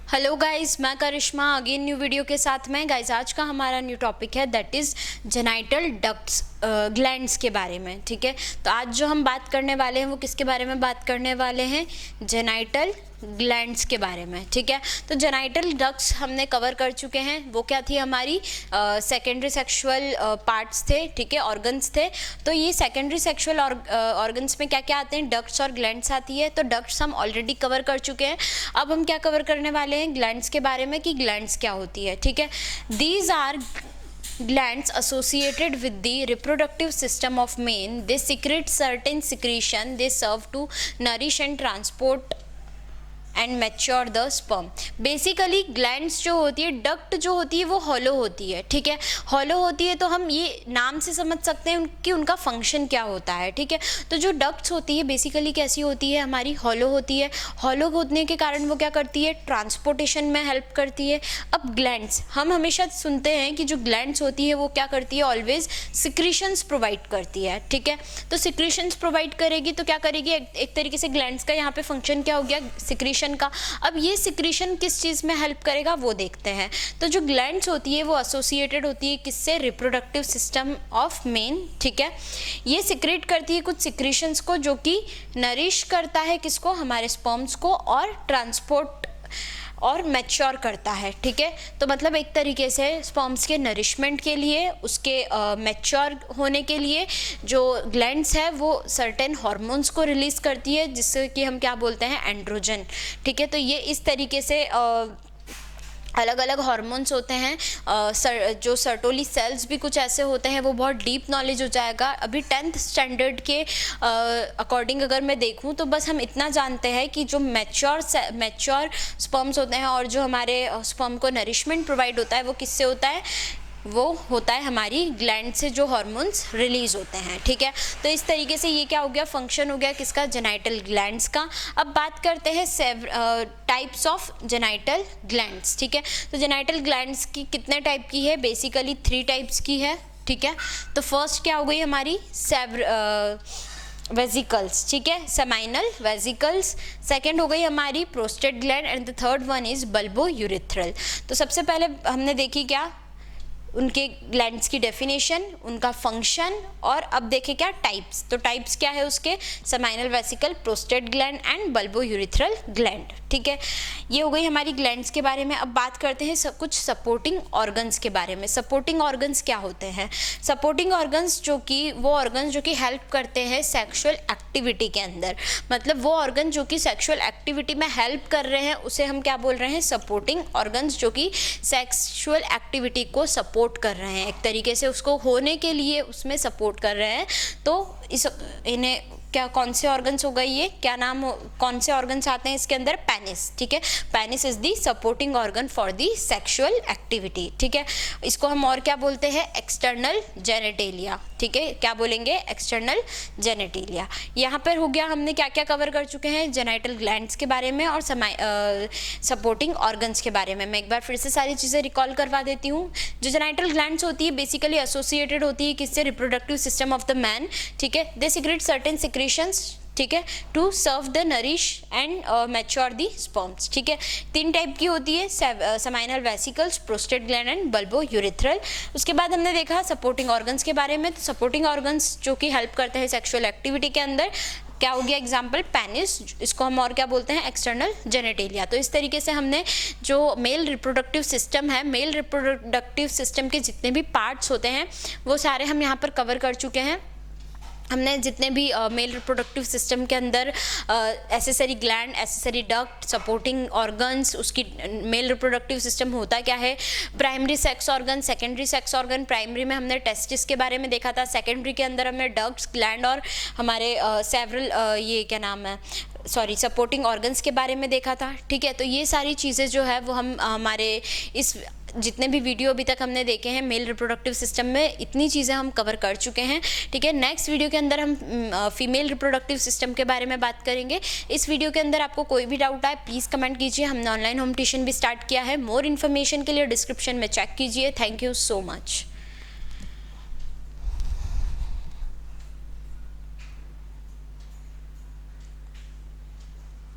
Hello guys, मैं करिश्मा again new video के साथ में। गाइस आज का हमारा न्यू टॉपिक है that is genital ducts, glands के बारे में। ठीक है, तो आज जो हम बात करने वाले हैं वो किसके बारे में बात करने वाले हैं? जेनाइटल ग्लैंड्स के बारे में। ठीक है, तो जेनाइटल डक्ट्स हमने कवर कर चुके हैं। वो क्या थी? हमारी सेकेंडरी सेक्सुअल पार्ट्स थे। ठीक है, ऑर्गन्स थे। तो ये सेकेंडरी सेक्सुअल ऑर्गन्स में क्या क्या आते हैं? डक्ट्स और ग्लैंड्स आती है। तो डक्ट्स हम ऑलरेडी कवर कर चुके हैं। अब हम क्या कवर करने वाले हैं? ग्लैंड्स के बारे में कि ग्लैंड्स क्या होती है। ठीक है, these are glands associated with the reproductive system of men. They secrete certain secretion. They serve to nourish and transport and mature the sperm. Basically glands जो होती है, डक्ट जो होती है वो हॉलो होती है। ठीक है, हॉलो होती है तो हम ये नाम से समझ सकते हैं कि उनका फंक्शन क्या होता है। ठीक है, तो जो डक्ट्स होती है बेसिकली कैसी होती है? हमारी हॉलो होती है। हॉलो होने के कारण वो क्या करती है? ट्रांसपोर्टेशन में हेल्प करती है। अब ग्लैंड्स, हम हमेशा सुनते हैं कि जो ग्लैंड्स होती है वो क्या करती है? ऑलवेज सिक्रीशंस प्रोवाइड करती है। ठीक है, तो सिक्रीशंस प्रोवाइड करेगी तो क्या करेगी? एक तरीके से ग्लैंड्स का यहाँ पे फंक्शन क्या हो गया? सिक्रीशन का। अब ये सिक्रीशन किस चीज में हेल्प करेगा वो देखते हैं। तो जो ग्लैंड्स होती है वो एसोसिएटेड होती है किससे? Reproductive system of main. ठीक है, ये सिक्रेट करती है कुछ सिक्रीशंस को जो कि नरिश करता है किसको? हमारे स्पर्म्स को, और ट्रांसपोर्ट और मैच्योर करता है। ठीक है, तो मतलब एक तरीके से स्पर्म्स के नरिशमेंट के लिए, उसके मैच्योर होने के लिए जो ग्लैंड्स है वो सर्टेन हार्मोन्स को रिलीज करती है जिससे कि हम क्या बोलते हैं? एंड्रोजन। ठीक है, तो ये इस तरीके से अलग अलग हार्मोन्स होते हैं। जो सर्टोली सेल्स भी कुछ ऐसे होते हैं, वो बहुत डीप नॉलेज हो जाएगा। अभी 10th स्टैंडर्ड के अकॉर्डिंग अगर मैं देखूं तो बस हम इतना जानते हैं कि जो मैच्योर स्पर्म्स होते हैं और जो हमारे स्पर्म को नरिशमेंट प्रोवाइड होता है वो किससे होता है? वो होता है हमारी ग्लैंड से जो हार्मोन्स रिलीज होते हैं। ठीक है, तो इस तरीके से ये क्या हो गया? फंक्शन हो गया किसका? जेनाइटल ग्लैंड्स का। अब बात करते हैं टाइप्स ऑफ जेनाइटल ग्लैंड्स। ठीक है, तो जेनाइटल ग्लैंड्स की कितने टाइप की है? बेसिकली 3 टाइप्स की है। ठीक है, तो फर्स्ट क्या हो गई हमारी? वेजिकल्स। ठीक है, सेमाइनल वेजिकल्स। सेकेंड हो गई हमारी prostate gland and the third one is bulbo urethral. तो सबसे पहले हमने देखी क्या? उनके ग्लैंड्स की डेफिनेशन, उनका फंक्शन, और अब देखें क्या? टाइप्स। तो टाइप्स क्या है उसके? Seminal vesicle, prostate gland and bulbo urethral gland. ठीक है, ये हो गई हमारी ग्लैंड्स के बारे में। अब बात करते हैं कुछ सपोर्टिंग ऑर्गन्स के बारे में। सपोर्टिंग ऑर्गन्स क्या होते हैं? सपोर्टिंग ऑर्गन्स जो कि वो ऑर्गन्स जो कि हेल्प करते हैं सेक्सुअल एक्टिविटी के अंदर, मतलब वो ऑर्गन जो कि सेक्सुअल एक्टिविटी में हेल्प कर रहे हैं उसे हम क्या बोल रहे हैं? सपोर्टिंग ऑर्गन्स, जो कि सेक्सुअल एक्टिविटी को सपोर्ट कर रहे हैं, एक तरीके से उसको होने के लिए उसमें सपोर्ट कर रहे हैं। तो इन्हें क्या, कौन से ऑर्गन्स हो गए? ये क्या नाम, कौन से ऑर्गन्स आते हैं इसके अंदर? पेनिस। ठीक है, penis is the supporting organ for the sexual activity. ठीक है, इसको हम और क्या बोलते हैं? External genitalia. ठीक है, क्या बोलेंगे? External genitalia. यहाँ पर हो गया, हमने क्या क्या कवर कर चुके हैं? जेनाइटल ग्लैंड्स के बारे में और सपोर्टिंग ऑर्गन्स के बारे में। मैं एक बार फिर से सारी चीज़ें रिकॉल करवा देती हूँ। जो जेनाइटल ग्लैंड्स होती है बेसिकली एसोसिएटेड होती है किससे? Reproductive system of the man. ठीक है, दे सीक्रेट सर्टेन सिक्रेशंस। ठीक है, to serve the nourish and mature the sperms. ठीक है, 3 टाइप की होती है, seminal vesicles, prostate gland and bulbourethral. उसके बाद हमने देखा सपोर्टिंग ऑर्गन्स के बारे में। तो सपोर्टिंग ऑर्गन्स जो कि हेल्प करते हैं सेक्सुअल एक्टिविटी के अंदर, क्या हो गया? एग्जाम्पल पेनिस, इसको हम और क्या बोलते हैं? External genitalia. तो इस तरीके से हमने जो मेल रिप्रोडक्टिव सिस्टम है, मेल रिप्रोडक्टिव सिस्टम के जितने भी पार्ट्स होते हैं वो सारे हम यहाँ पर कवर कर चुके हैं। हमने जितने भी मेल रिप्रोडक्टिव सिस्टम के अंदर accessory gland, accessory duct, supporting organs, उसकी मेल रिप्रोडक्टिव सिस्टम होता क्या है? Primary sex organ, secondary sex organ. Primary में हमने टेस्टिस के बारे में देखा था, सेकेंडरी के अंदर हमने डक्ट्स, ग्लैंड और हमारे सेवरल ये क्या नाम है, सपोर्टिंग ऑर्गन्स के बारे में देखा था। ठीक है, तो ये सारी चीज़ें जो है वो हम हमारे इस जितने भी वीडियो अभी तक हमने देखे हैं मेल रिप्रोडक्टिव सिस्टम में, इतनी चीज़ें हम कवर कर चुके हैं। ठीक है, नेक्स्ट वीडियो के अंदर हम फीमेल रिप्रोडक्टिव सिस्टम के बारे में बात करेंगे। इस वीडियो के अंदर आपको कोई भी डाउट आए प्लीज़ कमेंट कीजिए। हमने ऑनलाइन होम ट्यूशन भी स्टार्ट किया है। मोर इन्फॉर्मेशन के लिए डिस्क्रिप्शन में चेक कीजिए। Thank you so much.